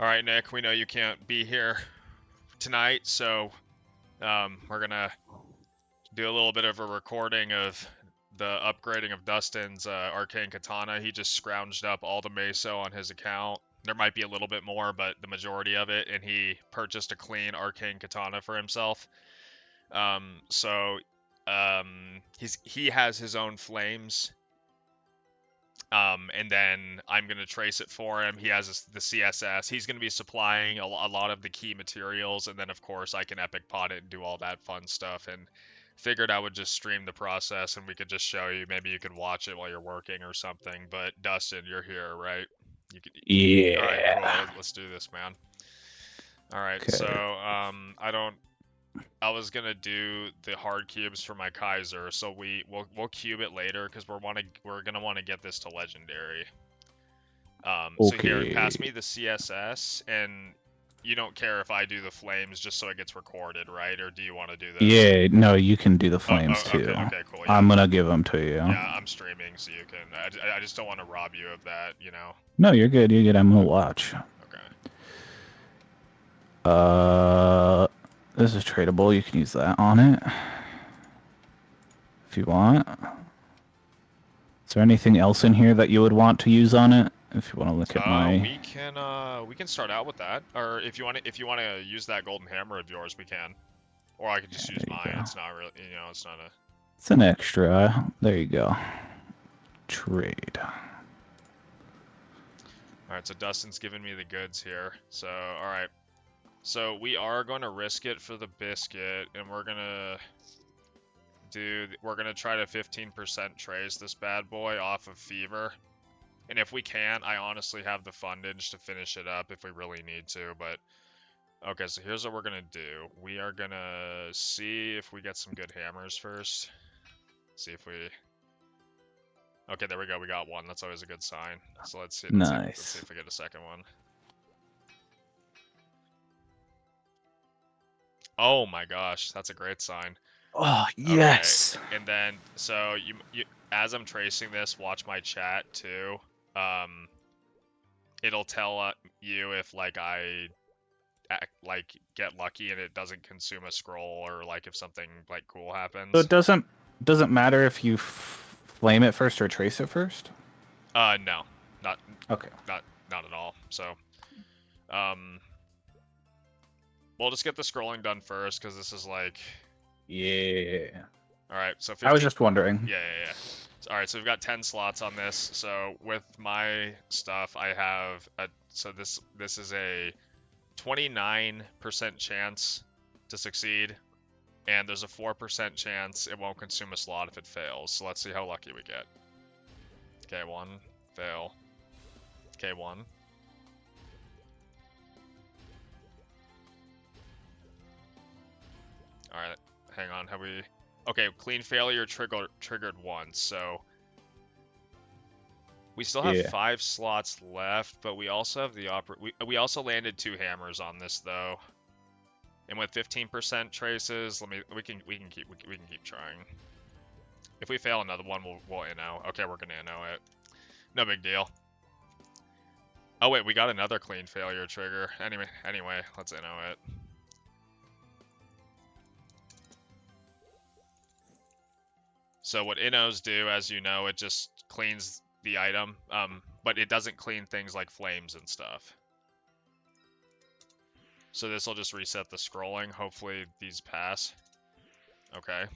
All right, Nick, we know you can't be here tonight, so we're gonna do a little bit of a recording of the upgrading of Dustin's Arcane Katana. He just scrounged up all the Meso on his account. There might be a little bit more, but the majority of it, and he purchased a clean Arcane Katana for himself. He has his own flames. And then I'm going to trace it for him. He has the CSS. He's going to be supplying a lot of the key materials, and then of course I can epic pot it and do all that fun stuff. And figured I would just stream the process, and we could just show you. Maybe you could watch it while you're working or something. But Dustin, you're here, right? You could. All right, Yeah. cool. Let's do this, man. All right, Okay. so I was gonna do the hard cubes for my Kaiser, so we'll cube it later because we're gonna want to get this to legendary. So here, pass Okay. me the CSS, and you don't care if I do the flames just so it gets recorded, right? Or do you want to do this? Yeah, no, you can do the Oh, flames okay, too. okay, cool. Yeah, I'm gonna give them to you. yeah, I'm streaming, so you can. I just don't want to rob you of that, you know. No, you're good. You're good. I'm gonna watch. Okay. This is tradable. You can use that on it if you want. Is there anything else in here that you would want to use on it? If you want to look at my. We can start out with that, or if you want to use that golden hammer of yours, we can. Or I could just use There you mine. go. It's not really, it's not a. It's an extra. There you go. Trade. All right, so Dustin's giving me the goods here. So, all right. So we are going to risk it for the biscuit, and we're gonna try to 15% trace this bad boy off of fever. And if we can, I honestly have the fundage to finish it up if we really need to, but okay, so here's what we're gonna do. We are gonna see if we get some good hammers first. See if we... Okay, there we go, we got one. That's always a good sign. So let's see if we get a second one. Oh my gosh, that's a great sign. Oh, yes. Okay, and then, so you as I'm tracing this, watch my chat too. It'll tell you if like I get lucky and it doesn't consume a scroll, or like if something like cool happens. So it doesn't matter if you flame it first or trace it first? No. Not Okay. not at all. So we'll just get the scrolling done first because this is like... Yeah. All right, so 15... I was just wondering. Yeah. All right, so we've got 10 slots on this. So with my stuff, I have so this is a 29% chance to succeed, and there's a 4% chance it won't consume a slot if it fails. So let's see how lucky we get. Okay, 1, fail. Okay, 1. All right, hang on. Have we? Okay, clean failure triggered once, so we still have 5 slots left, but we also have the we also landed 2 hammers on this though. And with 15% traces, we can keep trying. If we fail another one, we'll inno. Okay, we're gonna inno it. No big deal. Oh wait, we got another clean failure trigger. Anyway, let's inno it. So what innos do, as you know, it just cleans the item, but it doesn't clean things like flames and stuff. So this will just reset the scrolling. Hopefully these pass. Okay.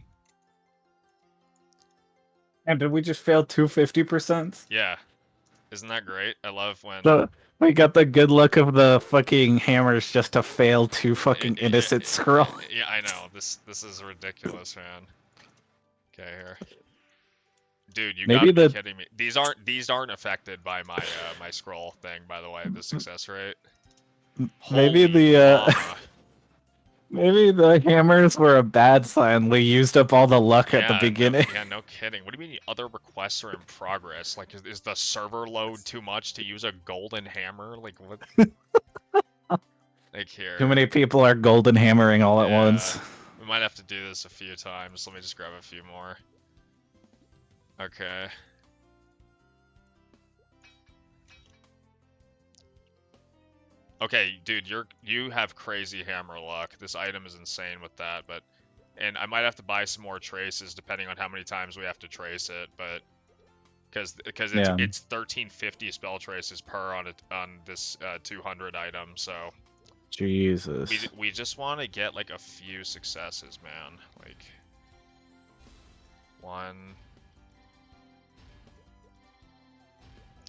And did we just fail 250%? Yeah. Isn't that great? I love when... We got the good luck of the fucking hammers just to fail 2 fucking innocent scroll. Yeah, I know. This is ridiculous, man. Okay, here. Dude, you gotta be kidding me. These aren't affected by my my scroll thing, by the way, the success rate. Maybe maybe the hammers were a bad sign. We used up all the luck at the beginning. No kidding. What do you mean the other requests are in progress? Like, is the server load too much to use a golden hammer? Like, what? Like, here. Too many people are golden hammering all at once. We might have to do this a few times. Let me just grab a few more. Okay. Okay, dude, you have crazy hammer luck. This item is insane with that, but and I might have to buy some more traces depending on how many times we have to trace it, but because Yeah. it's 1350 spell traces per on this 200 item, so Jesus. we just want to get like a few successes, man. Like one.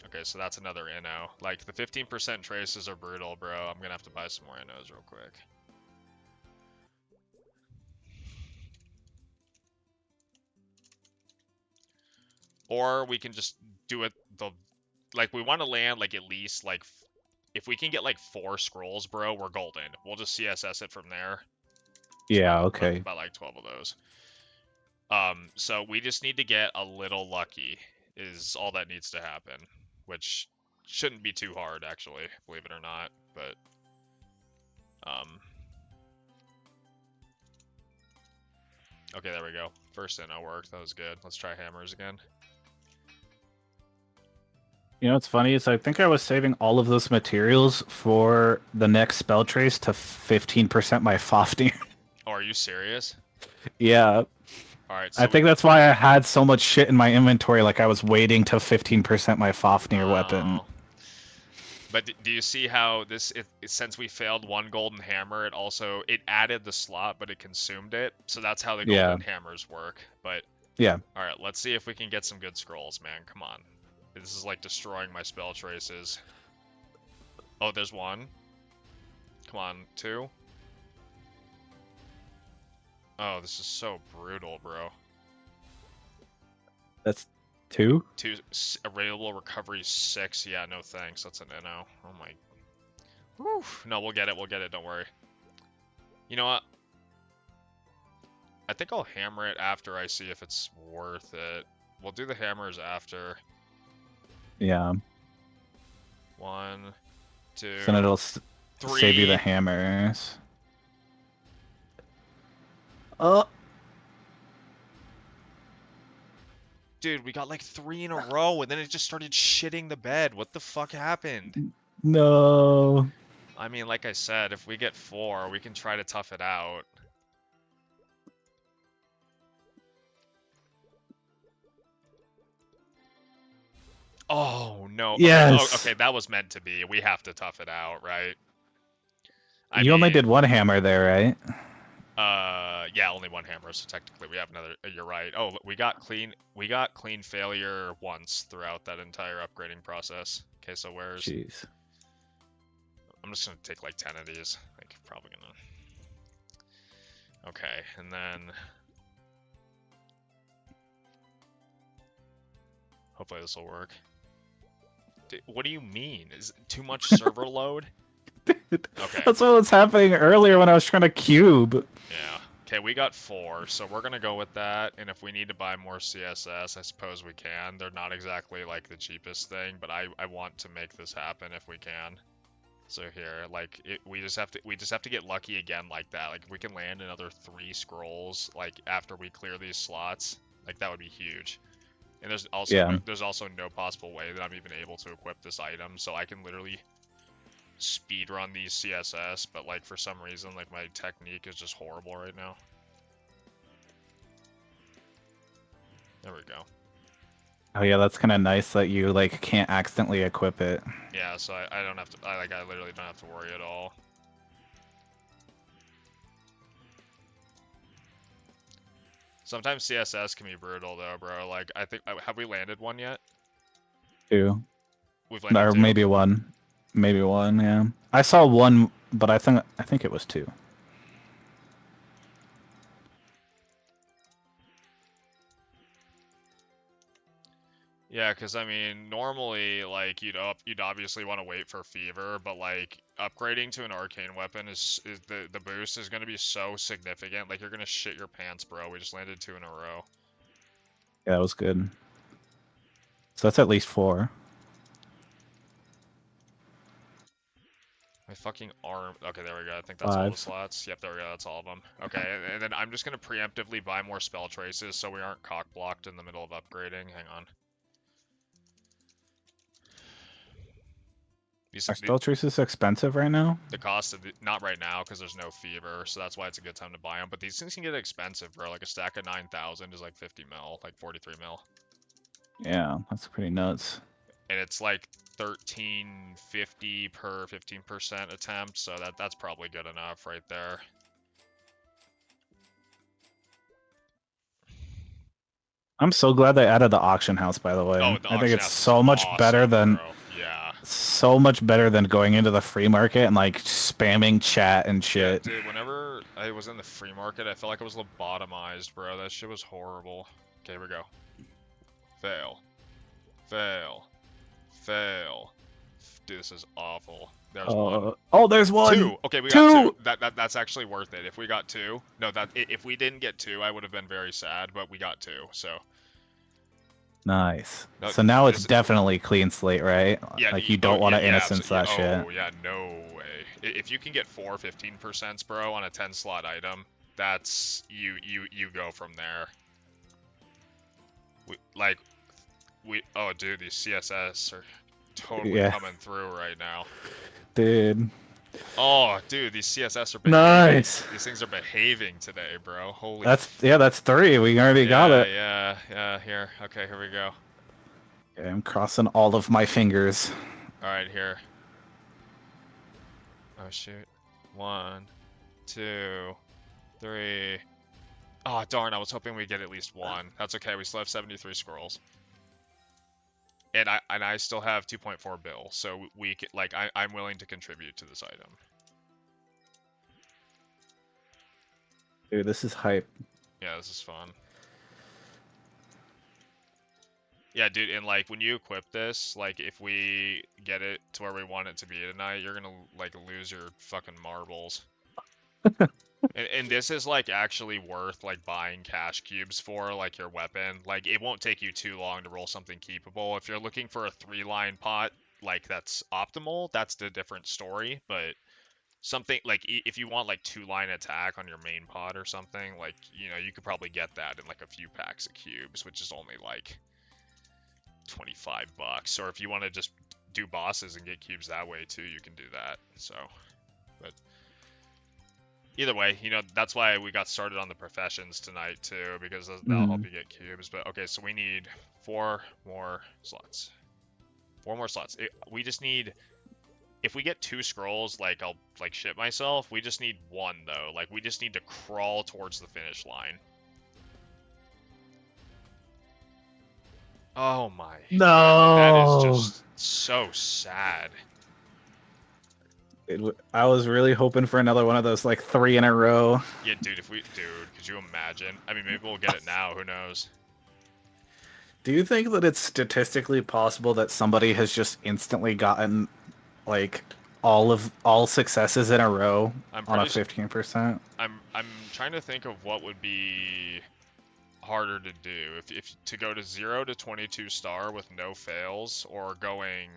Okay, so that's another inno. Like the 15% traces are brutal, bro. I'm gonna have to buy some more innos real quick. Or we can just do it the like we want to land like at least like if we can get like 4 scrolls, bro, we're golden. We'll just CSS it from there. Yeah, okay. About like 12 of those. So we just need to get a little lucky is all that needs to happen, which shouldn't be too hard actually, believe it or not, but okay, there we go. First inno worked. That was good. Let's try hammers again. You know what's funny is I think I was saving all of those materials for the next spell trace to 15% my Fafnir. Oh, are you serious? Yeah. All right, I so think that's why I had so much shit in my inventory, like I was waiting to 15% my Fafnir weapon. But do you see how this, since we failed one golden hammer, it added the slot, but it consumed it. So that's how the Yeah. golden hammers work. But Yeah. all right, let's see if we can get some good scrolls, man. Come on. This is like destroying my spell traces. Oh, there's one. Come on, 2. Oh, this is so brutal, bro. That's 2? 2 available recovery 6. Yeah, no thanks. That's an NO. Oh my. Whew. No, we'll get it. We'll get it. Don't worry. You know what? I think I'll hammer it after I see if it's worth it. We'll do the hammers after. Yeah. 1, 2, Then it'll 3. save you the hammers. Oh. Dude, we got like 3 in a row, and then it just started shitting the bed. What the fuck happened? No. I mean, like I said, if we get 4, we can try to tough it out. Oh, no. Okay, oh, Yes. okay, that was meant to be. We have to tough it out, right? You only did one hammer there, right? Yeah, only one hammer, so technically we have another. You're right. Oh, we got clean failure once throughout that entire upgrading process. Okay, so where's? Jeez. I'm just gonna take like 10 of these. Like probably gonna. Okay, and then hopefully this will work. What do you mean? Is it too much server load? Okay. That's what was happening earlier when I was trying to cube. Yeah. Okay, we got 4, so we're gonna go with that. And if we need to buy more CSS, I suppose we can. They're not exactly like the cheapest thing, but I want to make this happen if we can. So here, like, we just have to get lucky again like that. Like, if we can land another 3 scrolls, like after we clear these slots, like that would be huge. And there's also no possible way that I'm even able to equip this item, so I can literally speed run these CSS, but like for some reason like my technique is just horrible right now. There we go. Oh yeah, that's kind of nice that you like can't accidentally equip it. Yeah, so I don't have to I literally don't have to worry at all. Sometimes CSS can be brutal though, bro. Like I think have we landed one yet? 2. We've landed Or 2. maybe 1. Maybe 1, yeah. I saw 1, but I think it was 2. Yeah, because I mean, normally, like, you'd obviously want to wait for Fever, but, like, upgrading to an Arcane weapon is the boost is going to be so significant. Like, you're going to shit your pants, bro. We just landed 2 in a row. Yeah, that was good. So that's at least 4. My fucking arm. Okay, there we go. I think that's all the 5. slots. Yep, there we go. That's all of them. Okay, and then I'm just going to preemptively buy more spell traces so we aren't cock-blocked in the middle of upgrading. Hang on. These, Are spell traces expensive right now? the cost of not right now because there's no fever, so that's why it's a good time to buy them. But these things can get expensive, bro. Like a stack of 9,000 is like 50 mil, like 43 mil, Yeah, that's pretty nuts. and it's like 1350 per 15% attempt, so that's probably good enough right there. I'm so glad they added the auction house, by the way. Oh, the I think auction it's house is so much better awesome, than bro. Yeah. going into the free market and like spamming chat and Yeah, shit. dude, whenever I was in the free market, I felt like I was lobotomized, bro. That shit was horrible. Okay, here we go. Fail. Fail. Fail. Dude, this is awful. There's one. Oh, there's one. Two. Okay, we got Two. two. That's actually worth it. If we got two, no, if we didn't get two, I would have been very sad. But we got two, so Nice. no, So now it's this. definitely clean slate, right? Yeah. Like you don't want to Yeah. innocence that shit. Oh yeah. No way. If you can get 15%, bro, on a 10 slot item, that's you go from there. Like oh dude, these CSS are totally Yeah, coming through right now. dude. Oh dude, these CSS are behaving. Nice. These things are behaving today, bro. Holy That's three. We already got it. yeah, here. Okay, here we go. Okay, I'm crossing all of my fingers. Alright, here. Oh shoot. 1, 2, 3. Oh darn, I was hoping we'd get at least one. That's okay, we still have 73 scrolls. And I still have 2.4 bill, so I'm willing to contribute to this item. Dude, this is hype. Yeah, this is fun. Yeah, dude, and like when you equip this, like if we get it to where we want it to be tonight, you're gonna like lose your fucking marbles. And this is like actually worth like buying cash cubes for like your weapon. Like it won't take you too long to roll something keepable. If you're looking for a 3-line pot, like that's optimal, that's the different story. But something like if you want like 2-line attack on your main pot or something, like you could probably get that in like a few packs of cubes, which is only like $25. Or if you want to just do bosses and get cubes that way too, you can do that. So, but either way, that's why we got started on the professions tonight too, because that'll help you get cubes. But okay, so we need 4 more slots. 4 more slots. We just need, if we get 2 scrolls, like I'll like shit myself. We just need 1 though. Like we just need to crawl towards the finish line. Oh my. No. That is just so sad. I was really hoping for another one of those like 3 in a row. Yeah, dude, could you imagine? I mean, maybe we'll get it now, who knows? Do you think that it's statistically possible that somebody has just instantly gotten like all successes in a row on a 15%? I'm trying to think of what would be harder to do. If to go to 0 to 22 star with no fails, or going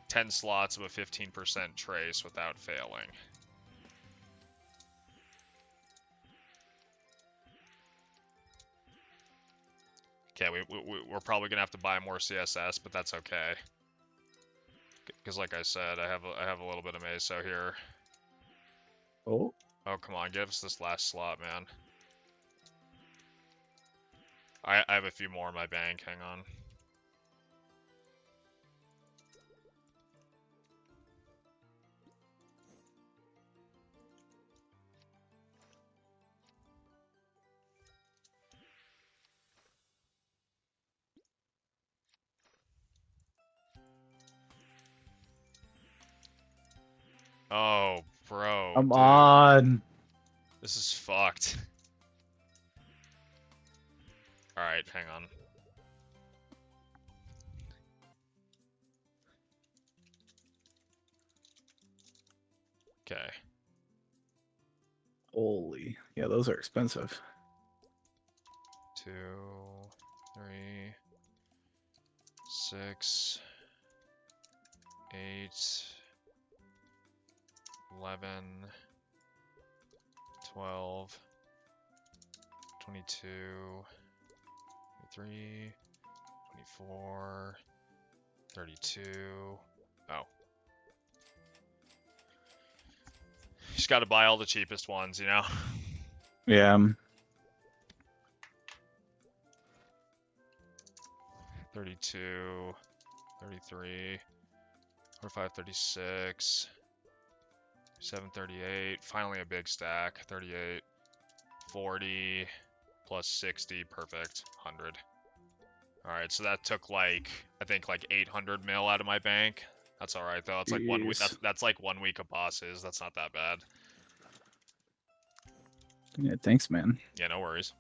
10 slots of a 15% trace without failing. Okay, we're probably gonna have to buy more CSS, but that's okay. Because like I said, I have a little bit of meso here. Oh. Oh, come on, give us this last slot, man. I have a few more in my bank, hang on. Oh, bro. Come Dude. on. This is fucked. Alright, hang on. Okay. Holy. Yeah, those are expensive. 2, 3, 6, 8, 11, 12, 22, 23, 24, 32. Oh. just got to buy all the cheapest ones, you know? Yeah. 32, 33, 45, 36, 738. Finally a big stack. 38, 40, plus 60. Perfect. 100. Alright, so that took like, I think like 800 mil out of my bank. That's alright though. It's like 1 week. That's like 1 week of bosses. That's not that bad. Yeah, thanks, man. Yeah, no worries.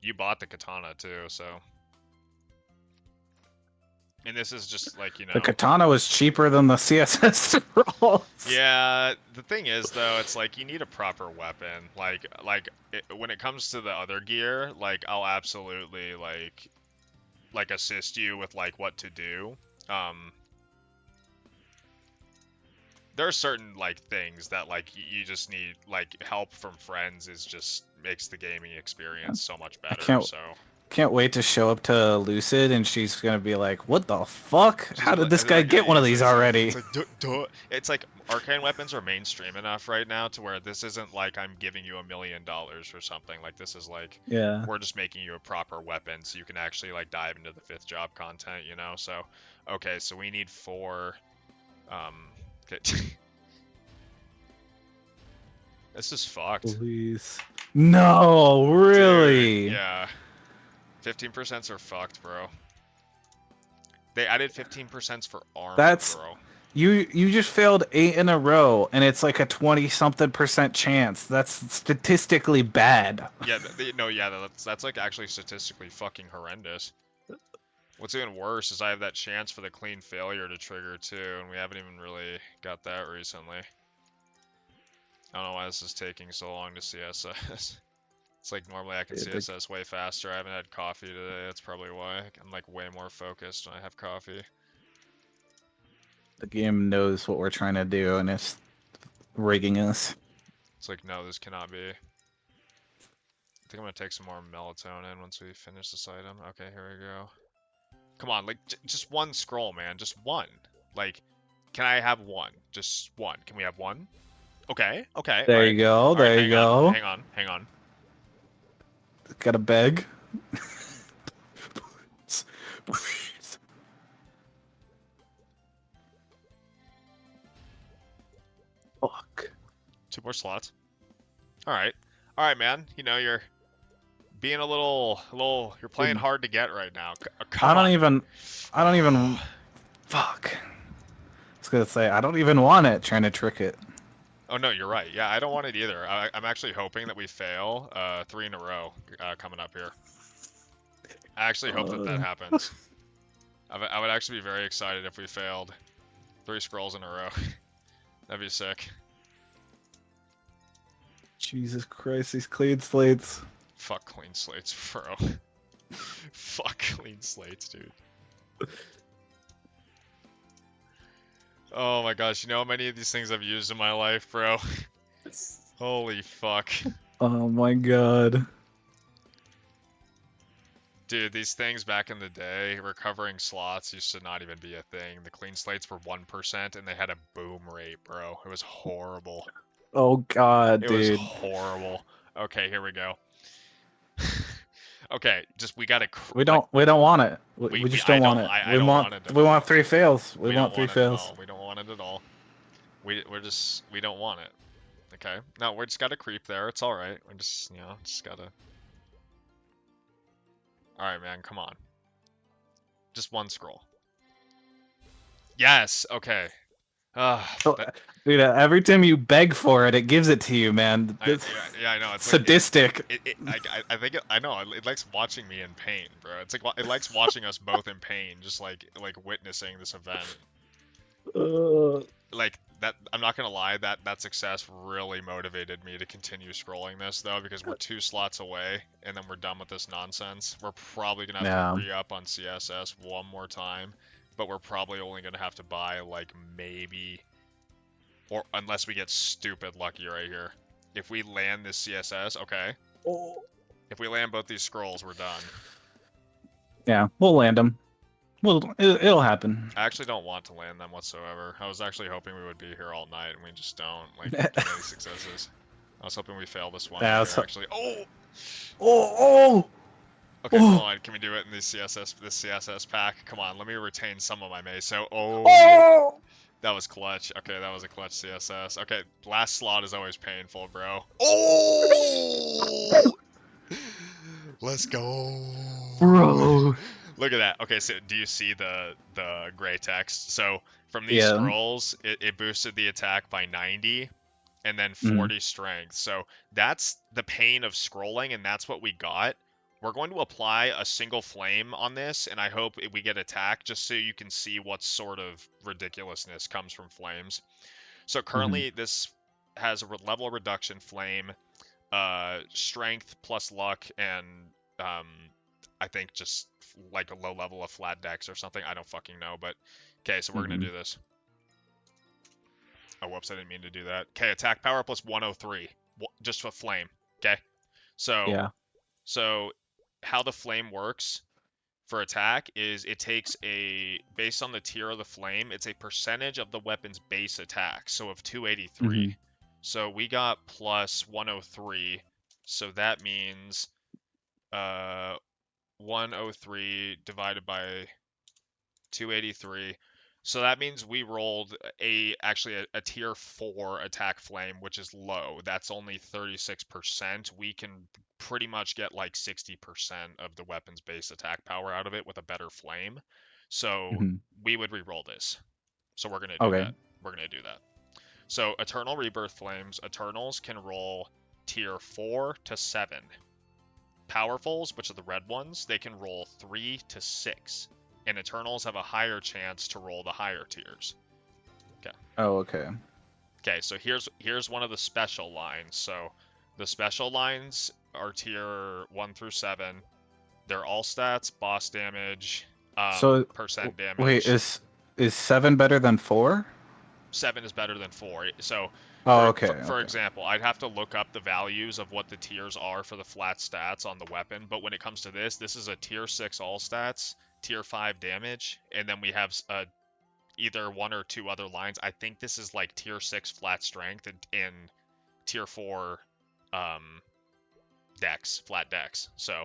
You bought the katana too, so. And this is just like, you know. The katana was cheaper than the CSS scrolls. Yeah, the thing is though, it's like you need a proper weapon. When it comes to the other gear, like I'll absolutely like assist you with like what to do. There are certain like things that like you just need, like help from friends is just makes the gaming experience so much better. Can't wait to show up to Lucid and she's gonna be like, "What the fuck? How did this guy get one of these already?" It's like arcane weapons are mainstream enough right now to where this isn't like I'm giving you $1 million or something. Like this is like, yeah, we're just making you a proper weapon so you can actually like dive into the 5th job content, you know? So, okay, so we need 4. This is fucked. Please. No, really? Dude, yeah. 15% are fucked, bro. They added 15% for armor, bro. You just failed 8 in a row, and it's like a 20-something% chance. That's statistically bad. Yeah, that's like actually statistically fucking horrendous. What's even worse is I have that chance for the clean failure to trigger too, and we haven't even really got that recently. I don't know why this is taking so long to CSS. It's like normally I can CSS way faster. I haven't had coffee today. That's probably why. I'm like way more focused when I have coffee. The game knows what we're trying to do, and it's rigging us. It's like, no, this cannot be. I think I'm gonna take some more melatonin once we finish this item. Okay, here we go. Come on, like, just one scroll, man. Just one. Like, can I have one? Just one. Can we have one? Okay, okay. There you go, there you go. Hang on. Gotta beg. Fuck. 2 more slots. Alright, man. You know, you're being a little, you're playing hard to get right now. I don't even, fuck. I was gonna say, I don't even want it, trying to trick it. Oh no, you're right. Yeah, I don't want it either. I'm actually hoping that we fail 3 in a row coming up here. I actually hope that happens. I would actually be very excited if we failed 3 scrolls in a row. That'd be sick. Jesus Christ, these clean slates. Fuck clean slates, bro. Fuck clean slates, dude. Oh my gosh, you know how many of these things I've used in my life, bro? Holy fuck. Oh my god. Dude, these things back in the day, recovering slots used to not even be a thing. The clean slates were 1% and they had a boom rate, bro. It was horrible. Oh god, dude. It was horrible. Okay, here we go. Okay, just we gotta. We don't want it. We just don't want it. We want 3 fails. We want 3 fails. We don't want it at all. We don't want it. Okay. No, we just gotta creep there. It's all right. We're just just gotta. All right, man. Come on. Just one scroll. Yes. Okay. Dude, every time you beg for it, it gives it to you, man. Yeah, I know. It's sadistic. I think I know. It likes watching me in pain, bro. It's like it likes watching us both in pain, just like witnessing this event. Like that. I'm not gonna lie. That success really motivated me to continue scrolling this though, because we're 2 slots away, and then we're done with this nonsense. We're probably gonna have to re-up on CSS one more time. But we're probably only going to have to buy, like, maybe... Or unless we get stupid lucky right here. If we land this CSS, okay. If we land both these scrolls, we're done. Yeah, we'll land them. Well, it'll happen. I actually don't want to land them whatsoever. I was actually hoping we would be here all night, and we just don't, like, get any successes. I was hoping we fail this one here, actually. Oh! Oh! Okay, come on. Can we do it in this CSS pack? Come on, let me retain some of my meso. Oh! That was clutch. Okay, that was a clutch CSS. Okay, last slot is always painful, bro. Oh! Let's go. Bro. Look at that. Okay, so do you see the gray text? So from these Yeah. scrolls, it boosted the attack by 90 and then 40 strength. So that's the pain of scrolling, and that's what we got. We're going to apply a single flame on this, and I hope we get attack just so you can see what sort of ridiculousness comes from flames. So currently this has a level reduction flame, strength plus luck, and I think just like a low level of flat dex or something. I don't fucking know, but okay, so we're gonna do this. Oh, whoops, I didn't mean to do that. Okay, attack power plus 103, just for flame. Okay, so how the flame works for attack is it takes based on the tier of the flame, it's a percentage of the weapon's base attack. So of 283. So we got plus 103. So that means 103 divided by 283. So that means we rolled actually a tier 4 attack flame, which is low. That's only 36%. We can pretty much get like 60% of the weapon's base attack power out of it with a better flame. So we would re-roll this. So we're going to do that. We're going to do that. So Eternal Rebirth Flames, Eternals can roll tier 4 to 7. Powerfuls, which are the red ones, they can roll 3 to 6. And Eternals have a higher chance to roll the higher tiers. Okay. Oh, okay. Okay, so here's one of the special lines. So the special lines are tier 1 through 7. They're all stats, boss damage, percent damage. Wait, is 7 better than 4? 7 is better than 4. So for example, I'd have to look up the values of what the tiers are for the flat stats on the weapon, but when it comes to this is a tier 6 all stats, tier 5 damage, and then we have either 1 or 2 other lines. I think this is like tier 6 flat strength and tier 4 flat dex. So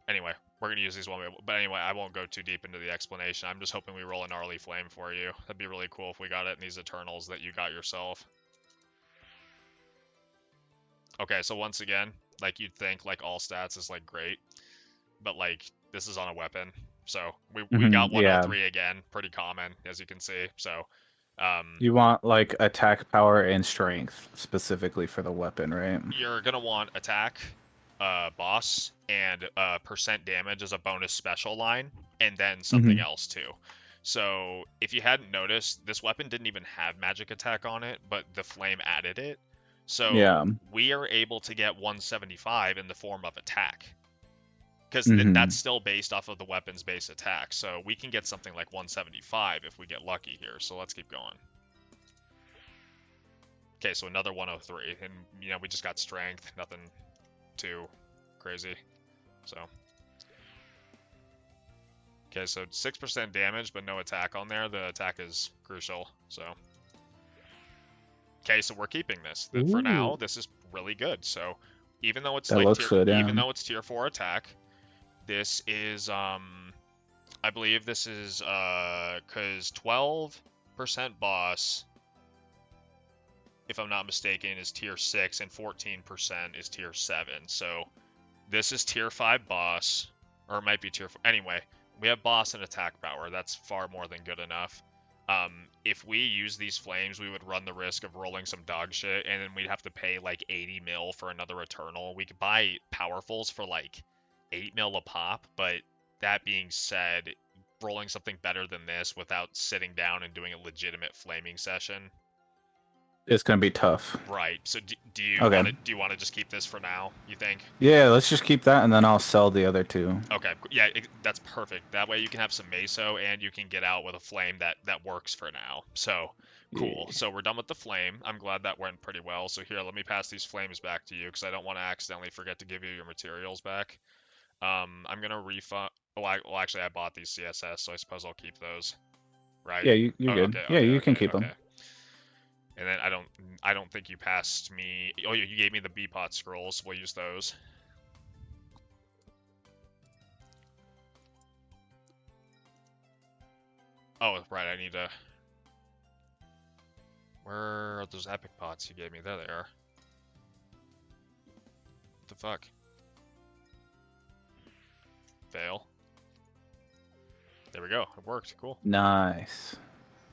anyway, we're gonna use these one, but anyway, I won't go too deep into the explanation. I'm just hoping we roll a gnarly flame for you. That'd be really cool if we got it in these Eternals that you got yourself. Okay, so once again, like you'd think like all stats is like great, but like this is on a weapon. So we got 103 again, pretty common as you can see. So you want like attack power and strength specifically for the weapon, right? You're gonna want attack, boss, and percent damage as a bonus special line, and then something else too. So if you hadn't noticed, this weapon didn't even have magic attack on it, but the flame added it. So we are able to get 175 in the form of attack. Because that's still based off of the weapon's base attack. So we can get something like 175 if we get lucky here. So let's keep going. Okay, so another 103. And, you know, we just got strength. Nothing too crazy. So. Okay, so 6% damage, but no attack on there. The attack is crucial. So. Okay, so we're keeping this. For now, this is really good. So even though it's even though it's tier 4 attack, this is I believe this is because 12% boss, if I'm not mistaken, is tier 6 and 14% is tier 7. So this is tier 5 boss, or it might be tier 4. Anyway, we have boss and attack power. That's far more than good enough. If we use these flames, we would run the risk of rolling some dog shit, and then we'd have to pay like 80 mil for another Eternal. We could buy Powerfuls for like 8 mil a pop, but that being said, rolling something better than this without sitting down and doing a legitimate flaming session, it's gonna be tough. Right. So do you want to just keep this for now, you think? Yeah, let's just keep that, and then I'll sell the other 2. Okay. Yeah, that's perfect. That way you can have some meso, and you can get out with a flame that works for now. So cool. Yeah. So we're done with the flame. I'm glad that went pretty well. So here, let me pass these flames back to you because I don't want to accidentally forget to give you your materials back. I'm gonna refund. Oh, well, actually, I bought these CSS, so I suppose I'll keep those. Right? Yeah, you're good. Okay, Yeah, okay, you can okay, keep okay. them. And then I don't think you passed me. Oh, you gave me the B-pot scrolls. We'll use those. Oh, right. I need to. Where are those epic pots you gave me? There they are. What the fuck? Fail. There we go. It worked. Cool. Nice.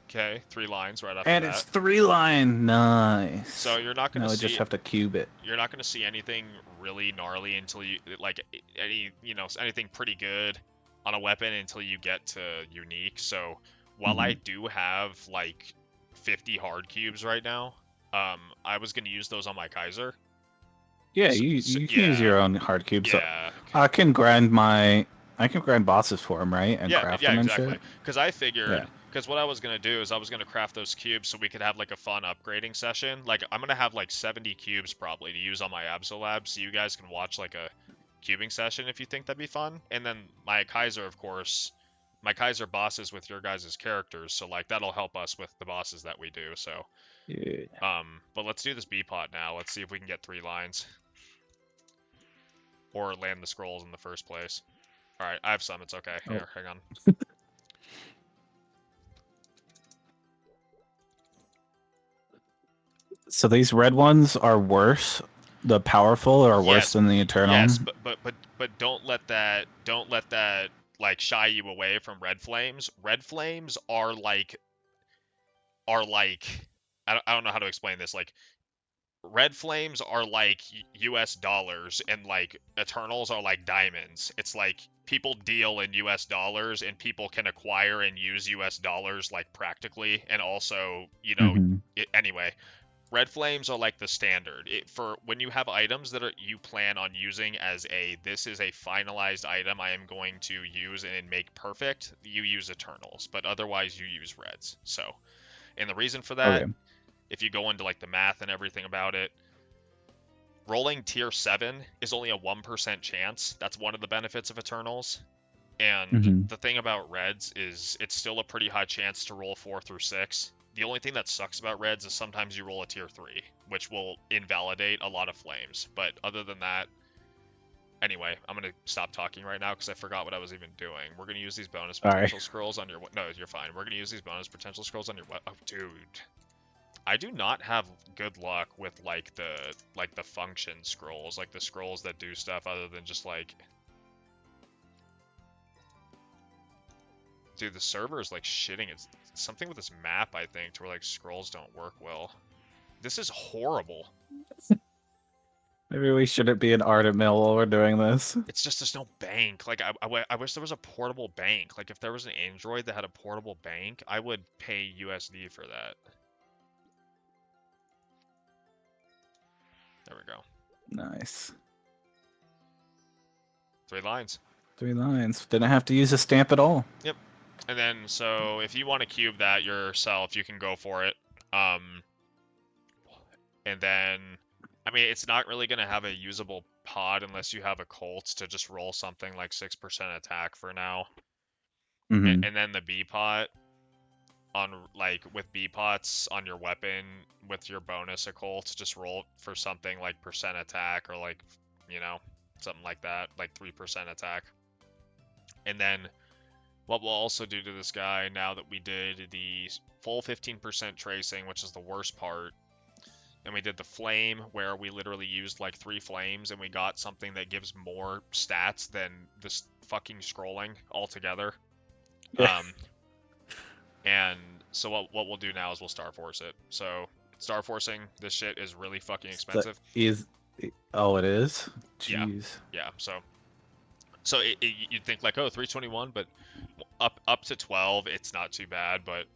Okay, 3 lines right after And that. it's 3-line. Nice. So you're not gonna now we see. just have to cube it. You're not gonna see anything really gnarly until you like anything pretty good on a weapon until you get to unique. So while I do have like 50 hard cubes right now, I was gonna use those on my Kaiser. Yeah, you can use your own hard cubes. Yeah. I can grind bosses for him, right? And craft them and exactly. shit. Because I figured, because what I was gonna do is I was gonna craft those cubes so we could have like a fun upgrading session. Like I'm gonna have like 70 cubes probably to use on my Absolab, so you guys can watch like a cubing session if you think that'd be fun. And then my Kaiser, of course, my Kaiser bosses with your guys' characters, so like that'll help us with the bosses that we do. So yeah. but let's do this B-pot now. Let's see if we can get 3 lines. Or land the scrolls in the first place. Alright, I have some, it's okay. Here, hang on. So these red ones are worse. The powerful are worse than the eternal. Yes, but don't let that like shy you away from red flames. Red flames are like I don't know how to explain this. Like red flames are like US dollars and like eternals are like diamonds. It's like people deal in US dollars and people can acquire and use US dollars like practically, and also, anyway, red flames are like the standard. For when you have items that you plan on using as this is a finalized item I am going to use and make perfect, you use eternals, but otherwise you use reds. So, and the reason for that, if you go into like the math and everything about it, rolling tier 7 is only a 1% chance. That's one of the benefits of Eternals. And the thing about Reds is it's still a pretty high chance to roll 4 through 6. The only thing that sucks about Reds is sometimes you roll a tier 3, which will invalidate a lot of flames. But other than that, anyway, I'm going to stop talking right now because I forgot what I was even doing. We're going to use these bonus potential scrolls on your... No, you're fine. We're going to use these bonus potential scrolls on your... Oh, dude. I do not have good luck with like the function scrolls, like the scrolls that do stuff other than just like, dude, the server is like shitting. It's something with this map, I think, to where like scrolls don't work well. This is horrible. Maybe we shouldn't be an ardent mill while we're doing this. It's just there's no bank. Like I wish there was a portable bank. Like if there was an Android that had a portable bank, I would pay USD for that. There we go. Nice. 3 lines. 3 lines. Didn't have to use a stamp at all. Yep. And then, so if you want to cube that yourself, you can go for it. And then, I mean, it's not really going to have a usable pod unless you have a Colt to just roll something like 6% attack for now. And then the B pot on like with B pots on your weapon with your bonus occult, just roll for something like percent attack or like, something like that, like 3% attack. And then what we'll also do to this guy now that we did the full 15% tracing, which is the worst part, and we did the flame where we literally used like 3 flames and we got something that gives more stats than this fucking scrolling altogether. Yeah. And so what we'll do now is we'll Star Force it. So Star Forcing this shit is really fucking expensive. Oh, it is? Jeez. Yeah. So you'd think like, oh, 321, but up to 12, it's not too bad. But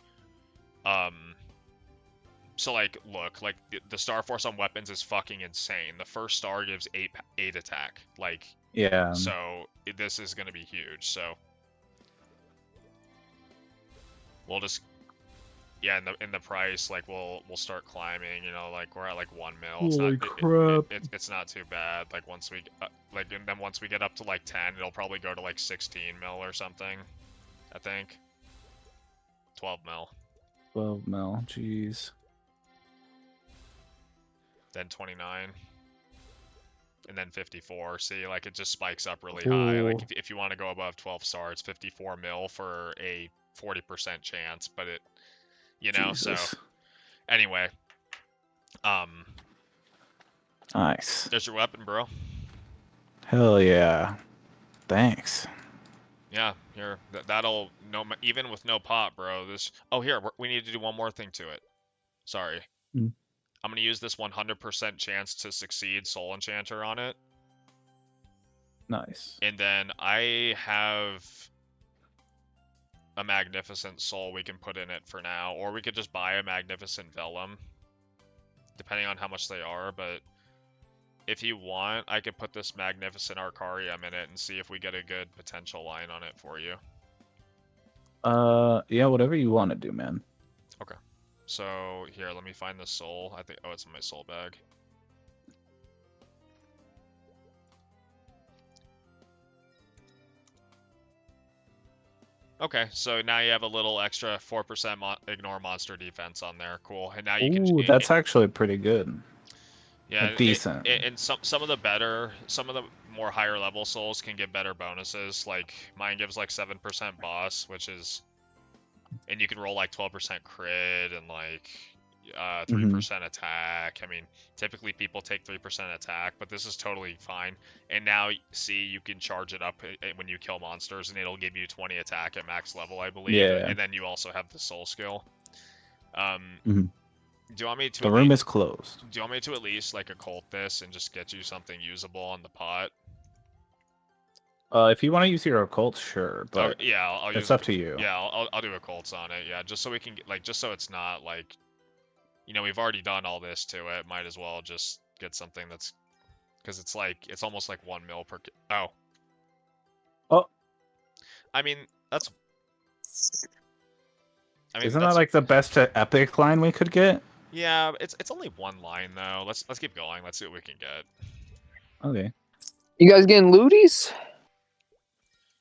so like, look, like the Star Force on weapons is fucking insane. The first star gives 8 attack. Like, yeah. So this is gonna be huge. So we'll just yeah, in the price, like we'll start climbing. You know, like we're at like 1 mil. Holy crap! It's not too bad. Like once we and then once we get up to like 10, it'll probably go to like 16 mil or something. I think 12 mil. 12 mil. Jeez. Then 29. And then 54. See, like it just spikes up really high. Like if you want to go above 12 stars, 54 mil for a 40% chance, but it, you know, Jesus. so anyway, nice. There's your weapon, bro. Hell yeah. Thanks. Yeah, here, that'll, no, even with no pot, bro, this, oh, here, we need to do one more thing to it. Sorry. I'm going to use this 100% chance to succeed Soul Enchanter on it. Nice. And then I have a Magnificent Soul we can put in it for now, or we could just buy a Magnificent Vellum, depending on how much they are, but if you want, I could put this Magnificent Arcarium in it and see if we get a good potential line on it for you. Yeah, whatever you want to do, man. Okay. So, here, let me find the soul. I think, oh, it's in my soul bag. Okay, so now you have a little extra 4% ignore monster defense on there. Cool. And now you can. Ooh, that's actually pretty good. Yeah, like decent. And some of the more higher level souls can get better bonuses. Like mine gives like 7% boss, which is, and you can roll like 12% crit and like 3% attack. I mean, typically people take 3% attack, but this is totally fine. And now, see, you can charge it up when you kill monsters, and it'll give you 20 attack at max level, I believe. Yeah. And then you also have the soul skill. Do you want me to? The room is closed. Do you want me to at least like occult this and just get you something usable on the pot? If you want to use your occult, sure, but yeah, I'll it's up to you. Yeah, I'll do occults on it. Yeah, just so we can get like, just so it's not like, you know, we've already done all this to it. Might as well just get something that's, because it's like it's almost like 1 mil per. Oh. I mean that's. Isn't that like the best epic line we could get? Yeah, it's only one line though. Let's keep going. Let's see what we can get. Okay. You guys getting looties?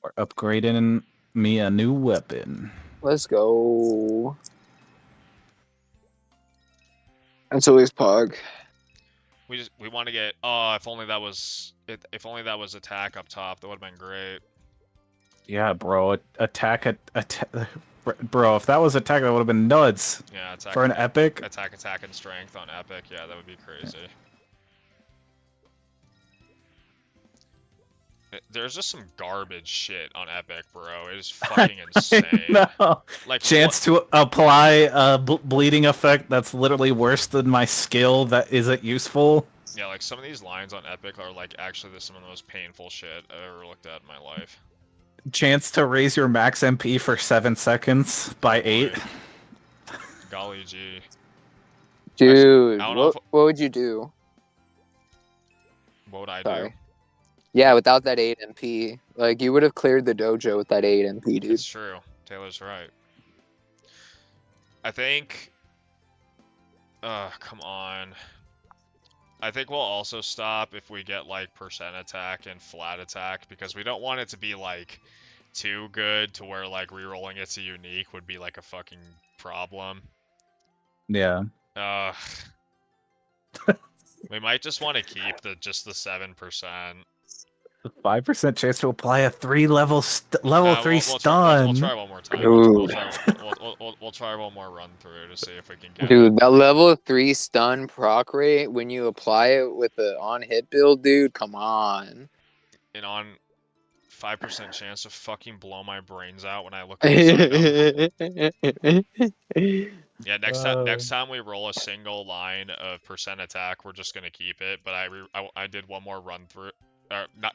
We're upgrading me a new weapon. Let's go. That's always Pog. We want to get. Oh, if only that was attack up top, that would have been great. Yeah, bro. Attack. Bro, if that was attack, that would have been nuts. Yeah, attack for an epic. Attack, and strength on epic. Yeah, that would be crazy. There's just some garbage shit on epic, bro. It is fucking insane. No. Like chance to apply a bleeding effect that's literally worse than my skill that isn't useful. Yeah, like some of these lines on epic are like actually some of the most painful shit I've ever looked at in my life. Chance to raise your max MP for 7 seconds by 8. Golly gee. Dude, what would you do? What would I do? Yeah, without that 8 MP. Like, you would have cleared the dojo with that 8 MP, dude. It's true. Taylor's right. I think... come on. I think we'll also stop if we get, like, percent attack and flat attack, because we don't want it to be, like, too good to where, like, rerolling it to unique would be, like, a fucking problem. Yeah. We might just want to keep just the 7%. The 5% chance to apply a 3-level level 3 stun. We'll try one more time. We'll try one more run through to see if we can get Dude, that level 3 stun proc rate when you apply it with the on-hit build, dude, come on. And on 5% chance to fucking blow my brains out when I look at the Yeah, next time we roll a single line of percent attack, we're just gonna keep it. But I did one more run through.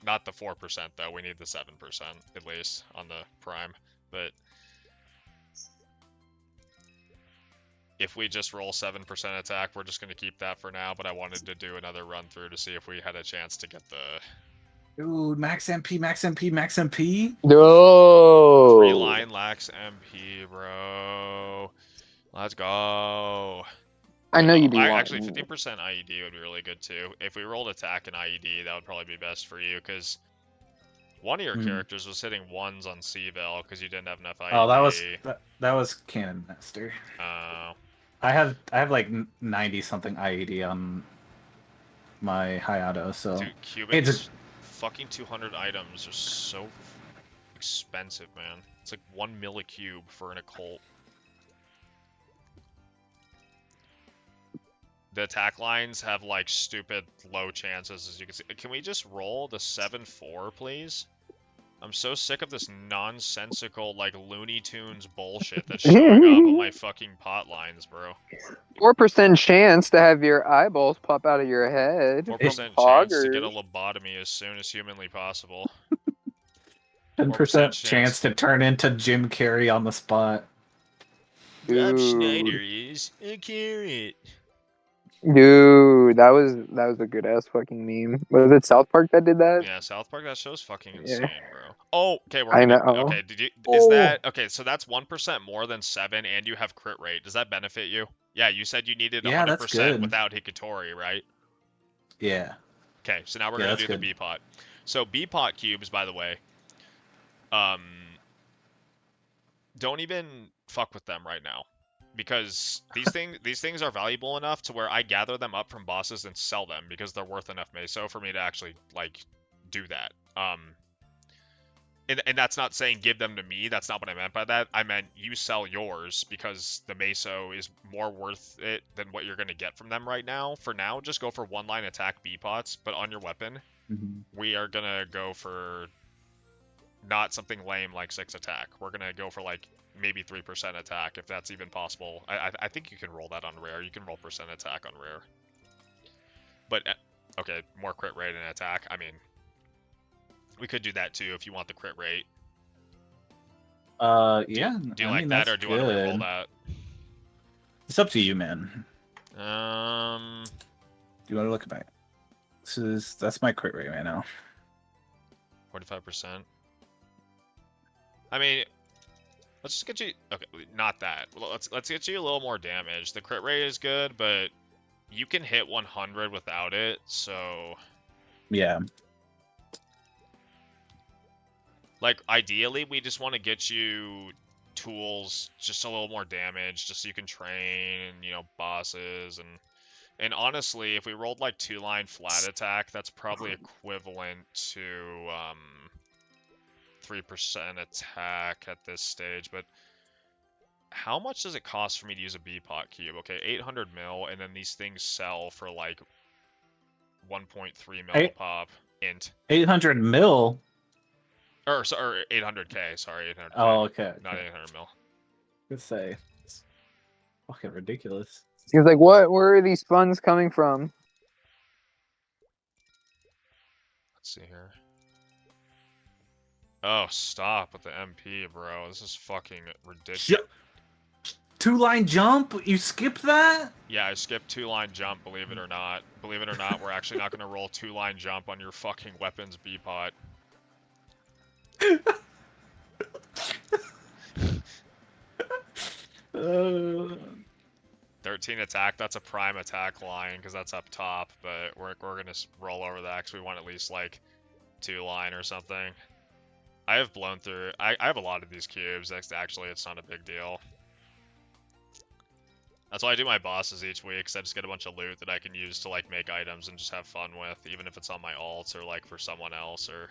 Not the 4% though. We need the 7% at least on the prime. But if we just roll 7% attack, we're just gonna keep that for now. But I wanted to do another run through to see if we had a chance to get the. Dude, max MP, max MP, max MP. No. 3-line lax MP, bro. Let's go. I know you be Actually, wanting. 15% IED would be really good too. If we rolled attack and IED, that would probably be best for you, because one of your characters was hitting ones on C-Val because you didn't have enough IED. Oh, that was Cannon Master. Oh. I have like 90 something IED on my Hayato, so Dude, cubing's fucking 200 items are so expensive, man. It's like 1 millicube for an occult. The attack lines have like stupid low chances, as you can see. Can we just roll the 7-4, please? I'm so sick of this nonsensical, like, Looney Tunes bullshit that's showing up on my fucking pot lines, bro. 4% chance to have your eyeballs pop out of your head. 4% chance to get a lobotomy as soon as humanly possible. 10% chance to turn into Jim Carrey on the spot. Rob Schneider is a carrot. Dude, that was a good ass fucking meme. Was it South Park that did that? Yeah, South Park. That show's fucking insane, bro. Oh, okay. I know. Okay, is that okay? So that's 1% more than 7, and you have crit rate. Does that benefit you? Yeah, you said you needed 100% without Hikatori, right? Yeah. Okay, so now we're gonna do the B pot. So B pot cubes, by the way, don't even fuck with them right now, because these things are valuable enough to where I gather them up from bosses and sell them because they're worth enough meso for me to actually like do that. And that's not saying give them to me. That's not what I meant by that. I meant you sell yours because the meso is more worth it than what you're gonna get from them right now. For now, just go for 1-line attack B pots, but on your weapon, we are gonna go for not something lame like 6 attack. We're gonna go for like maybe 3% attack if that's even possible. I think you can roll that on rare. You can roll percent attack on rare. But okay, more crit rate and attack. I mean, we could do that too if you want the crit rate. Yeah. Do you like that, or do you want to re-roll that? It's up to you, man. Do you want to look at my? That's my crit rate right now. 45%. I mean, let's just get you. Okay, not that. Let's get you a little more damage. The crit rate is good, but you can hit 100 without it. So yeah. Like, ideally, we just want to get you tools, just a little more damage, just so you can train, you know, bosses, and honestly, if we rolled like 2-line flat attack, that's probably equivalent to 3% attack at this stage. But how much does it cost for me to use a B-pot cube? Okay, 800 mil, and then these things sell for like 1.3 mil a pop. Int. 800 mil. Or 800k, sorry, 800k. Oh, okay. Not 800 mil. Let's say. It's fucking ridiculous. He was like, what? Where are these funds coming from? Let's see here. Oh, stop with the MP, bro. This is fucking ridiculous. 2-line jump? You skipped that? Yeah, I skipped 2-line jump, believe it or not. Believe it or not, we're actually not going to roll 2-line jump on your fucking weapons B-pot. 13 attack, that's a prime attack line, because that's up top, but we're going to roll over that, because we want at least, like, 2-line or something. I have blown through... I have a lot of these cubes, actually, it's not a big deal. That's why I do my bosses each week, because I just get a bunch of loot that I can use to, like, make items and just have fun with, even if it's on my alts or, like, for someone else, or...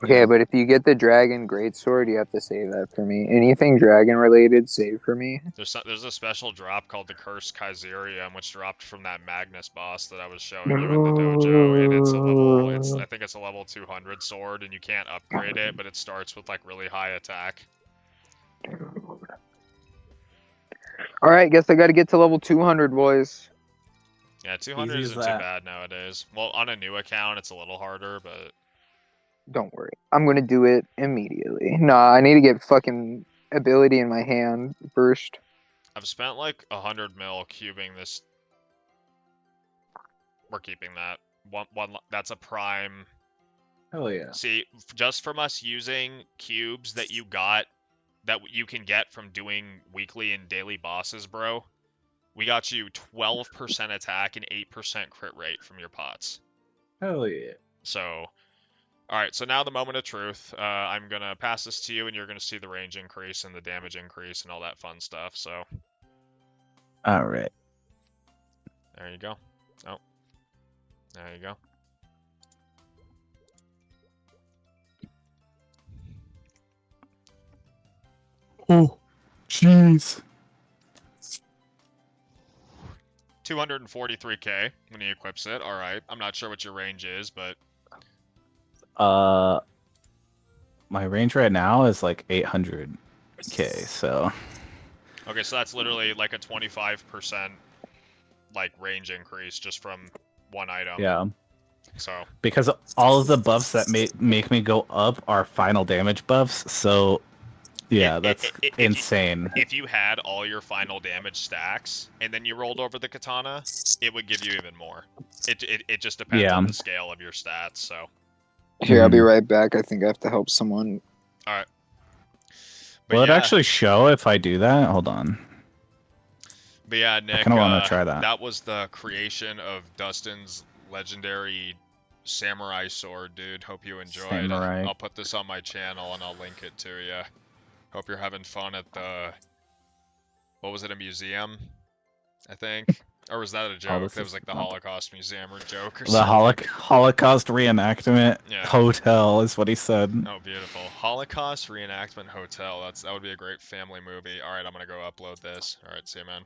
Okay, but if you get the dragon greatsword, you have to save that for me. Anything dragon related, save for me. There's a special drop called the Cursed Kaiserium, which dropped from that Magnus boss that I was showing you in the dojo, and it's a level, I think it's a level 200 sword, and you can't upgrade it, but it starts with like really high attack. All right, guess I got to get to level 200, boys. Yeah, 200 isn't too bad nowadays. Well, on a new account, it's a little harder, but... Don't worry. I'm going to do it immediately. Nah, I need to get fucking ability in my hand first. I've spent like 100 mil cubing this. We're keeping that. One, that's a prime. Hell yeah. See, just from us using cubes that you got that you can get from doing weekly and daily bosses, bro, we got you 12% attack and 8% crit rate from your pots. Hell yeah. So, alright, so now the moment of truth. I'm going to pass this to you, and you're going to see the range increase and the damage increase and all that fun stuff, so. Alright. There you go. Oh. There you go. Oh, jeez. 243k when he equips it. All right. I'm not sure what your range is, but my range right now is like 800k. So. Okay, so that's literally like a 25% like range increase just from one item. Yeah. So. Because all of the buffs that make me go up are final damage buffs, so. Yeah, that's insane. If you had all your final damage stacks and then you rolled over the katana, it would give you even more. It just depends on the scale of your stats. So here, I'll be right back. I think I have to help someone. All right. Will it actually show if I do that? Hold on. But yeah, Nick, I kind of want to try that. That was the creation of Dustin's legendary samurai sword, dude. Hope you enjoyed. Samurai. I'll put this on my channel and I'll link it to you. Hope you're having fun at the, what was it, a museum, I think? Or was that a joke? That was like the Holocaust Museum or joke or something. The Holocaust reenactment hotel is what he said. Oh, beautiful. Holocaust reenactment hotel. That would be a great family movie. All right, I'm going to go upload this. All right, see you, man.